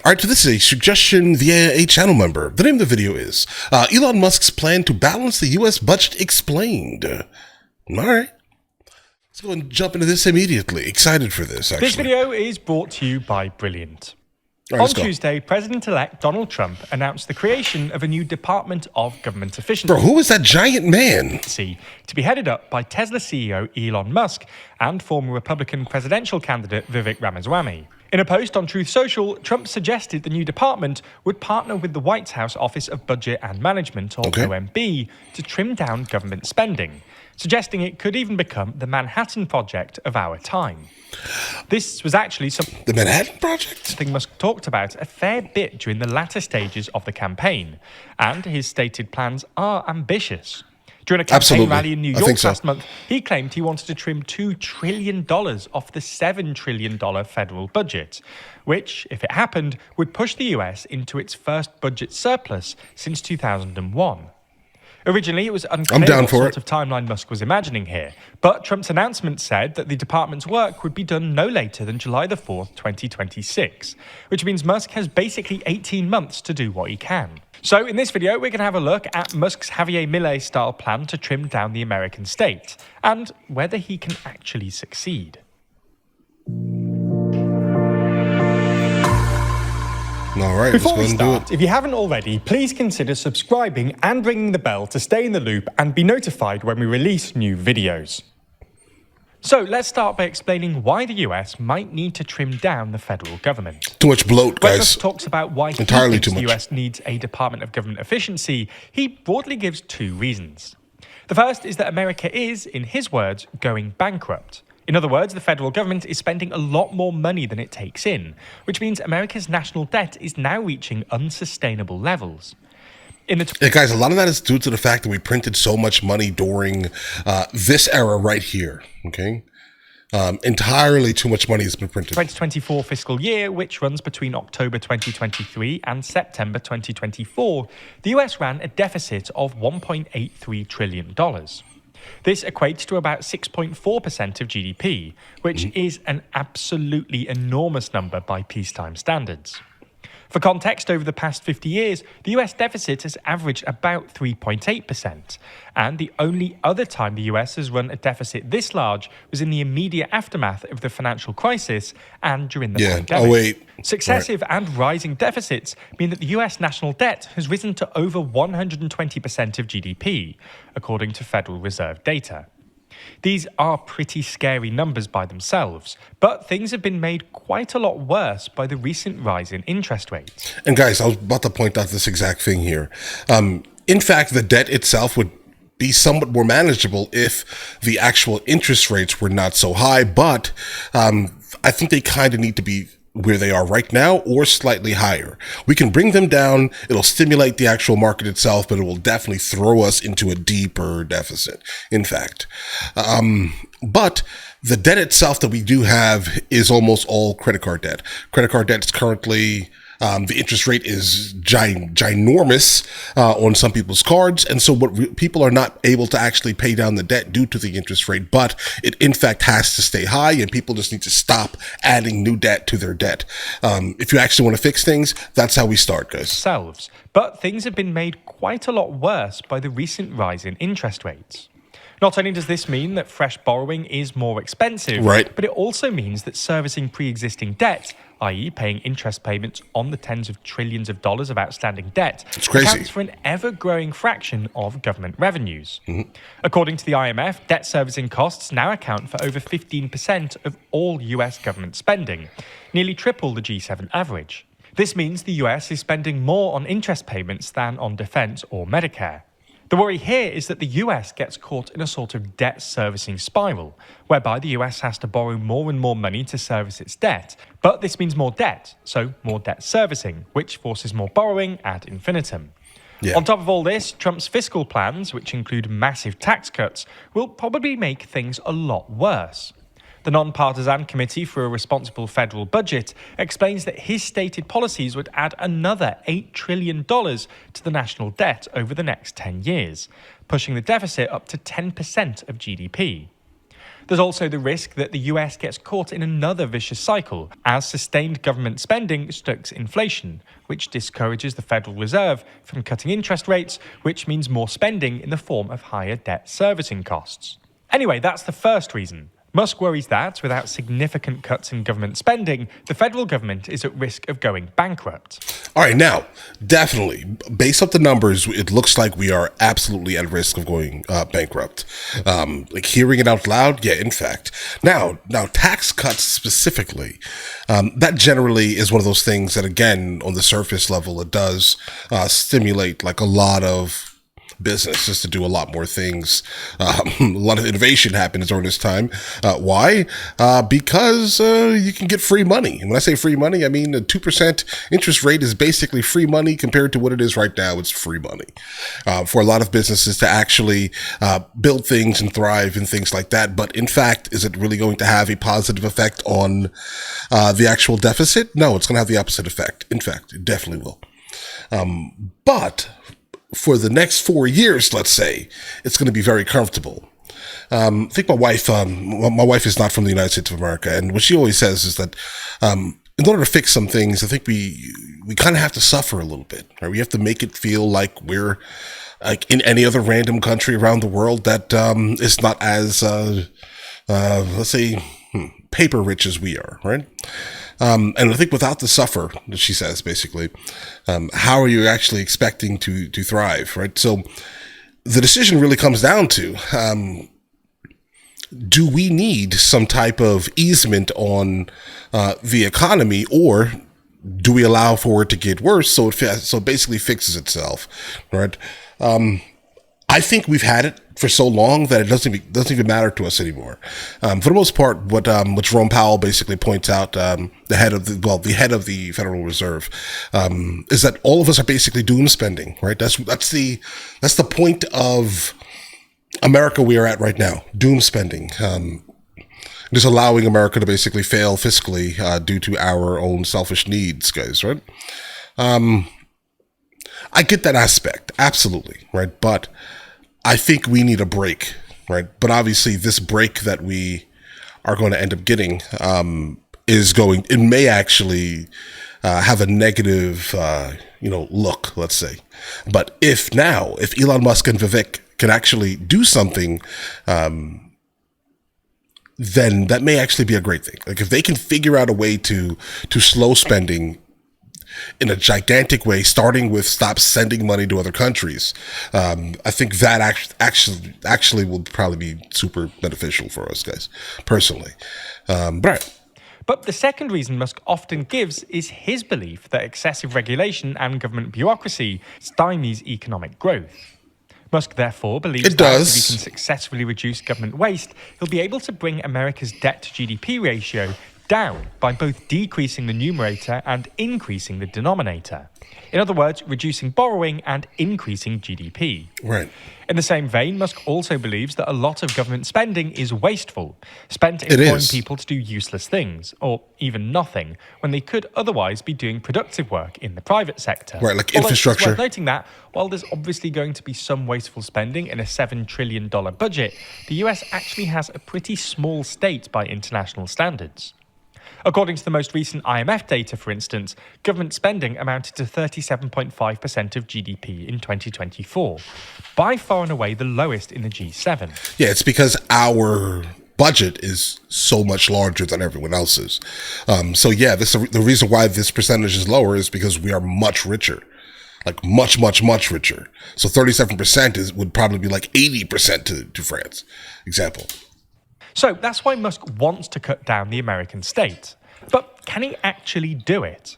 All right, so this is a suggestion via a channel member. The name of the video is Elon Musk's plan to balance the U.S. budget explained. All right. Let's go and jump into this immediately. Excited for this, actually. This video is brought to you by Brilliant. Right, On Tuesday, President-elect Donald Trump announced the creation of a new Department of Government Efficiency. Bro, who is that giant man? To be headed up by Tesla CEO Elon Musk and former Republican presidential candidate Vivek Ramaswamy. In a post on Truth Social, Trump suggested the new department would partner with the White House Office of Budget and Management, or OMB, to trim down government spending, suggesting it could even become the Manhattan Project of our time. This was actually the Manhattan Project? Something Musk talked about a fair bit during the latter stages of the campaign, and his stated plans are ambitious. During a campaign rally in New York last month, he claimed he wanted to trim $2 trillion off the $7 trillion federal budget, which, if it happened, would push the US into its first budget surplus since 2001. Originally, it was unclear what sort of timeline Musk was imagining here, but Trump's announcement said that the department's work would be done no later than July the 4th, 2026, which means Musk has basically 18 months to do what he can. So in this video, we're going to have a look at Musk's Javier Milei-style plan to trim down the American state, and whether he can actually succeed. All right, Before we start, if you haven't already, please consider subscribing and ringing the bell to stay in the loop and be notified when we release new videos. So let's start by explaining why the US might need to trim down the federal government. Too much bloat, guys. When Musk talks about why he thinks the US needs a Department of Government Efficiency, he broadly gives two reasons. The first is that America is, in his words, going bankrupt. In other words, the federal government is spending a lot more money than it takes in, which means America's national debt is now reaching unsustainable levels. Guys, a lot of that is due to the fact that we printed so much money during this era right here, okay? Entirely too much money has been printed. 2024 fiscal year, which runs between October 2023 and September 2024, the US ran a deficit of $1.83 trillion. This equates to about 6.4% of GDP, which is an absolutely enormous number by peacetime standards. For context, over the past 50 years, the US deficit has averaged about 3.8%, and the only other time the US has run a deficit this large was in the immediate aftermath of the financial crisis and during the pandemic. Successive and rising deficits mean that the US national debt has risen to over 120% of GDP, according to Federal Reserve data. These are pretty scary numbers by themselves, but things have been made quite a lot worse by the recent rise in interest rates. And guys, I was about to point out this exact thing here. In fact, the debt itself would be somewhat more manageable if the actual interest rates were not so high, but I think they kind of need to be where they are right now or slightly higher. We can bring them down. It'll stimulate the actual market itself, but it will definitely throw us into a deeper deficit, in fact. But the debt itself that we do have is almost all credit card debt. Credit card debt is currently, the interest rate is ginormous on some people's cards. And so people are not able to actually pay down the debt due to the interest rate, but it in fact has to stay high, and people just need to stop adding new debt to their debt. If you actually want to fix things, that's how we start, guys. But things have been made quite a lot worse by the recent rise in interest rates. Not only does this mean that fresh borrowing is more expensive, but it also means that servicing pre-existing debt, i.e. paying interest payments on the tens of trillions of dollars of outstanding debt, accounts for an ever-growing fraction of government revenues. According to the IMF, debt servicing costs now account for over 15% of all US government spending, nearly triple the G7 average. This means the US is spending more on interest payments than on defense or Medicare. The worry here is that the US gets caught in a sort of debt servicing spiral, whereby the US has to borrow more and more money to service its debt. But this means more debt, so more debt servicing, which forces more borrowing ad infinitum. On top of all this, Trump's fiscal plans, which include massive tax cuts, will probably make things a lot worse. The non-partisan Committee for a Responsible Federal Budget explains that his stated policies would add another $8 trillion to the national debt over the next 10 years, pushing the deficit up to 10% of GDP. There's also the risk that the US gets caught in another vicious cycle as sustained government spending stokes inflation, which discourages the Federal Reserve from cutting interest rates, which means more spending in the form of higher debt servicing costs. Anyway, that's the first reason. Musk worries that, without significant cuts in government spending, the federal government is at risk of going bankrupt. All right, now, definitely, based off the numbers, it looks like we are absolutely at risk of going bankrupt. Like hearing it out loud, yeah, in fact. Now, tax cuts specifically, that generally is one of those things that, again, on the surface level, it does stimulate like a lot of business just to do a lot more things. A lot of innovation happens during this time. Why? Because you can get free money. And when I say free money, I mean a 2% interest rate is basically free money compared to what it is right now. It's free money for a lot of businesses to actually build things and thrive and things like that. But in fact, is it really going to have a positive effect on the actual deficit? No, it's going to have the opposite effect. In fact, it definitely will. But for the next 4 years, let's say, it's going to be very comfortable. I think my wife is not from the United States of America, and what she always says is that in order to fix some things, I think we kind of have to suffer a little bit, right? We have to make it feel like we're like in any other random country around the world that is not as let's say paper rich as we are, right? And I think without the suffer, she says, basically, how are you actually expecting to thrive, right? So the decision really comes down to, do we need some type of easement on the economy, or do we allow for it to get worse so it basically fixes itself, right? I think we've had it for so long that it doesn't even matter to us anymore. For the most part, what Jerome Powell basically points out, the head of the Federal Reserve, is that all of us are basically doom spending, right? That's the point of America we are at right now, doom spending. Just allowing America to basically fail fiscally due to our own selfish needs, guys, right? I get that aspect, absolutely, right? But I think we need a break, right? But obviously this break that we are going to end up getting it may actually have a negative, look, let's say. But if Elon Musk and Vivek can actually do something, then that may actually be a great thing. Like if they can figure out a way to slow spending in a gigantic way, starting with stop sending money to other countries, I think that actually will probably be super beneficial for us guys, personally. Right. But the second reason Musk often gives is his belief that excessive regulation and government bureaucracy stymies economic growth. Musk therefore believes that if he can successfully reduce government waste, he'll be able to bring America's debt to GDP ratio down by both decreasing the numerator and increasing the denominator. In other words, reducing borrowing and increasing GDP. Right. In the same vein, Musk also believes that a lot of government spending is wasteful, spent employing people to do useless things, or even nothing, when they could otherwise be doing productive work in the private sector. Right, like infrastructure. It's worth noting that, while there's obviously going to be some wasteful spending in a $7 trillion budget, the US actually has a pretty small state by international standards. According to the most recent IMF data, for instance, government spending amounted to 37.5% of GDP in 2024, by far and away the lowest in the G7. Yeah, it's because our budget is so much larger than everyone else's. The reason why this percentage is lower is because we are much richer. Like much, much, much richer. So 37% would probably be like 80% to France, example. So that's why Musk wants to cut down the American state. But can he actually do it?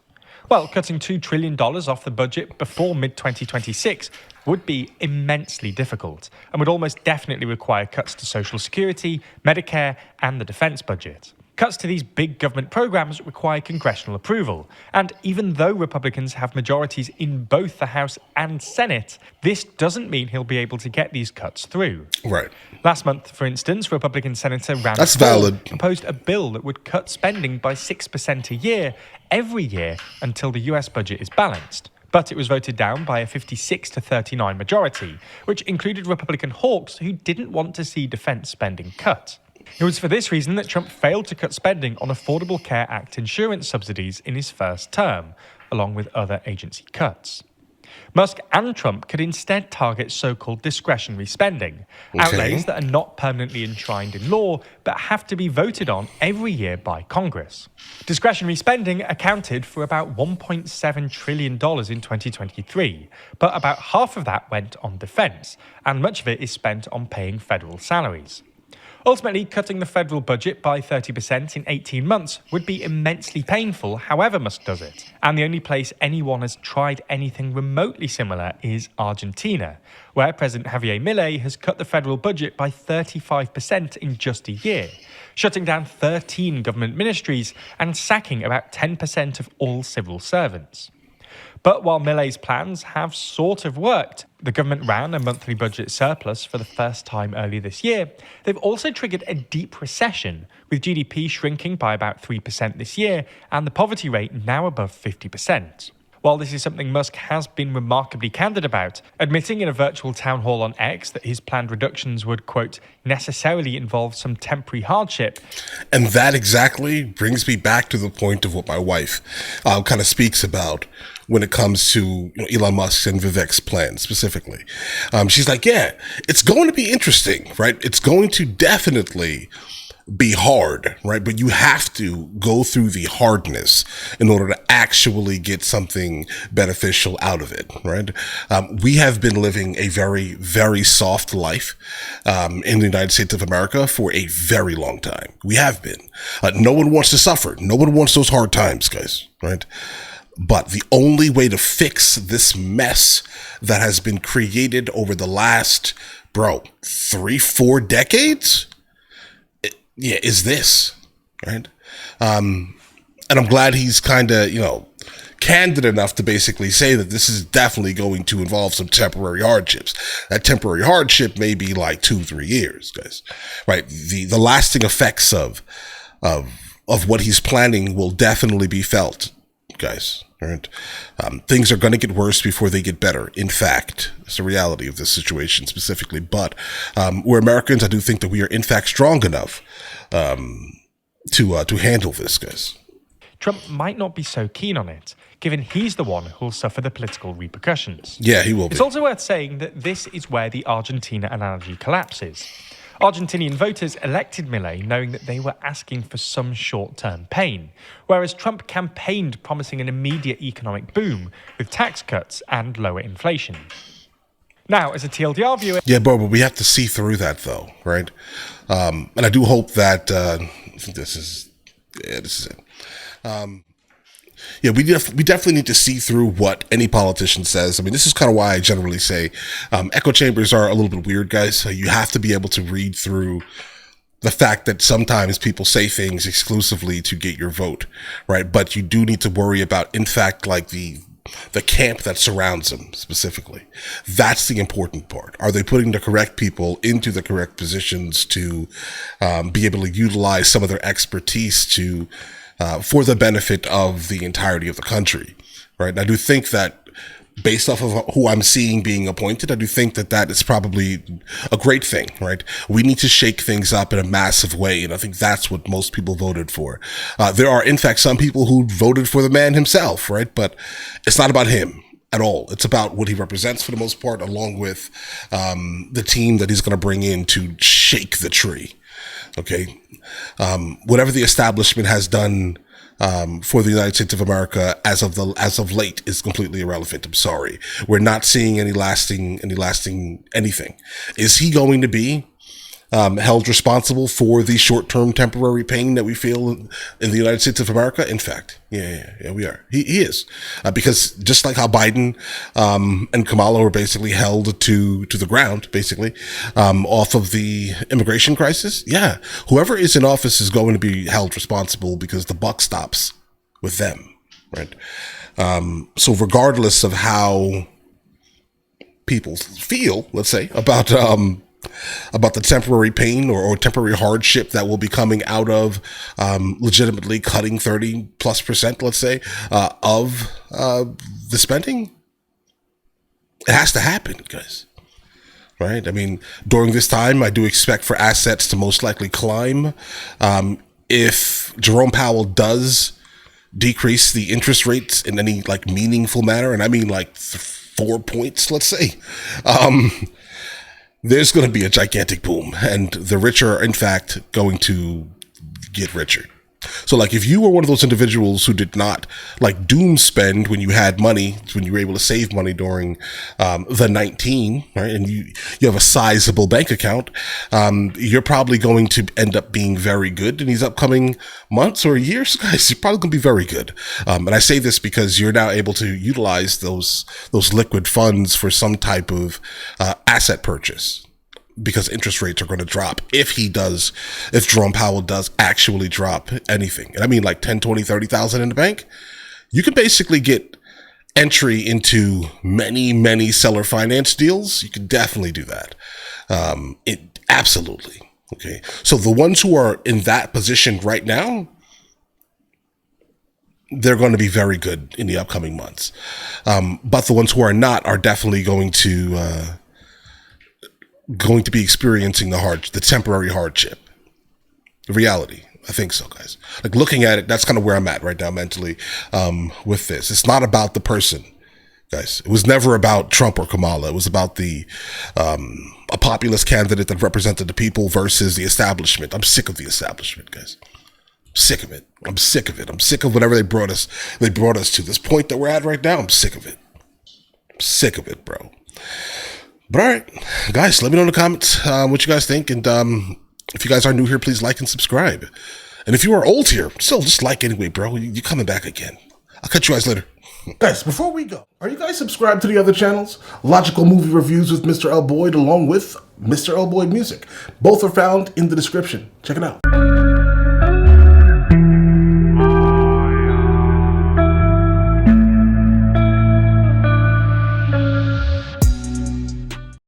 Well, cutting $2 trillion off the budget before mid-2026 would be immensely difficult and would almost definitely require cuts to Social Security, Medicare, and the defense budget. Cuts to these big government programs require congressional approval. And even though Republicans have majorities in both the House and Senate, this doesn't mean he'll be able to get these cuts through. Right. Last month, for instance, Republican Senator Rand Paul proposed a bill that would cut spending by 6% a year, every year, until the US budget is balanced. But it was voted down by a 56-39 majority, which included Republican hawks who didn't want to see defense spending cut. It was for this reason that Trump failed to cut spending on Affordable Care Act insurance subsidies in his first term, along with other agency cuts. Musk and Trump could instead target so-called discretionary spending, outlays that are not permanently enshrined in law but have to be voted on every year by Congress. Discretionary spending accounted for about $1.7 trillion in 2023, but about half of that went on defense, and much of it is spent on paying federal salaries. Ultimately, cutting the federal budget by 30% in 18 months would be immensely painful, however Musk does it. And the only place anyone has tried anything remotely similar is Argentina, where President Javier Milei has cut the federal budget by 35% in just a year, shutting down 13 government ministries and sacking about 10% of all civil servants. But while Milei's plans have sort of worked, the government ran a monthly budget surplus for the first time earlier this year, they've also triggered a deep recession, with GDP shrinking by about 3% this year and the poverty rate now above 50%. While this is something Musk has been remarkably candid about, admitting in a virtual town hall on X that his planned reductions would, quote, necessarily involve some temporary hardship. And that exactly brings me back to the point of what my wife kind of speaks about when it comes to Elon Musk and Vivek's plan specifically. She's like, yeah, it's going to be interesting, right? It's going to definitely be hard, right? But you have to go through the hardness in order to actually get something beneficial out of it, right? We have been living a very, very soft life in the United States of America for a very long time. We have been. No one wants to suffer. No one wants those hard times, guys, right? But the only way to fix this mess that has been created over the last, 3-4 decades, is this, right? And I'm glad he's kind of, candid enough to basically say that this is definitely going to involve some temporary hardships. That temporary hardship may be like 2-3 years, guys, right? The lasting effects of what he's planning will definitely be felt, guys. Right? Things are going to get worse before they get better. In fact, it's the reality of this situation specifically. But we're Americans. I do think that we are, in fact, strong enough to handle this, guys. Trump might not be so keen on it, given he's the one who'll suffer the political repercussions. Yeah, he will be. It's also worth saying that this is where the Argentina analogy collapses. Argentinian voters elected Milei knowing that they were asking for some short-term pain, whereas Trump campaigned promising an immediate economic boom with tax cuts and lower inflation. Now, as a TLDR viewer... Yeah, but we have to see through that, though, right? And I do hope that... this is it. We definitely need to see through what any politician says. I mean, this is kind of why I generally say echo chambers are a little bit weird, guys. So you have to be able to read through the fact that sometimes people say things exclusively to get your vote, right? But you do need to worry about, in fact, like the camp that surrounds them specifically. That's the important part. Are they putting the correct people into the correct positions to be able to utilize some of their expertise to for the benefit of the entirety of the country, right? And I do think that based off of who I'm seeing being appointed, I do think that that is probably a great thing, right? We need to shake things up in a massive way, and I think that's what most people voted for. There are, in fact, some people who voted for the man himself, right? But it's not about him at all. It's about what he represents for the most part, along with the team that he's going to bring in to shake the tree. Okay, whatever the establishment has done for the United States of America as of late is completely irrelevant. I'm sorry, we're not seeing any lasting anything. Is he going to be held responsible for the short-term temporary pain that we feel in the United States of America? In fact, yeah, we are. He is, because just like how Biden and Kamala were basically held to the ground, basically off of the immigration crisis. Yeah, whoever is in office is going to be held responsible because the buck stops with them, right? So regardless of how people feel, let's say about the temporary pain or temporary hardship that will be coming out of legitimately cutting 30+%, let's say, of the spending. It has to happen, guys. right? I mean, during this time, I do expect for assets to most likely climb. If Jerome Powell does decrease the interest rates in any like meaningful manner, and I mean like 4 points, let's say, there's going to be a gigantic boom, and the rich are in fact going to get richer. So like if you were one of those individuals who did not like doom spend when you had money, when you were able to save money during the 19, right, and you have a sizable bank account, you're probably going to end up being very good in these upcoming months or years, guys. You're probably going to be very good. And I say this because you're now able to utilize those liquid funds for some type of asset purchase, because interest rates are going to drop if Jerome Powell does actually drop anything. And I mean like 10, 20, 30,000 in the bank. You can basically get entry into many seller finance deals. You can definitely do that. Absolutely. Okay. So the ones who are in that position right now, they're going to be very good in the upcoming months. But the ones who are not are definitely going to be experiencing the temporary hardship. The reality. I think so, guys. Like looking at it, that's kind of where I'm at right now mentally with this. It's not about the person, guys. It was never about Trump or Kamala. It was about a populist candidate that represented the people versus the establishment. I'm sick of the establishment, guys. Sick of it. I'm sick of it. I'm sick of whatever they brought us to this point that we're at right now. I'm sick of it. I'm sick of it, bro. But all right, guys, let me know in the comments what you guys think. And if you guys are new here, please like and subscribe. And if you are old here, still just like anyway, bro. You're coming back again. I'll catch you guys later. Guys, before we go, are you guys subscribed to the other channels? Logical Movie Reviews with Mr. L. Boyd along with Mr. L. Boyd Music. Both are found in the description. Check it out.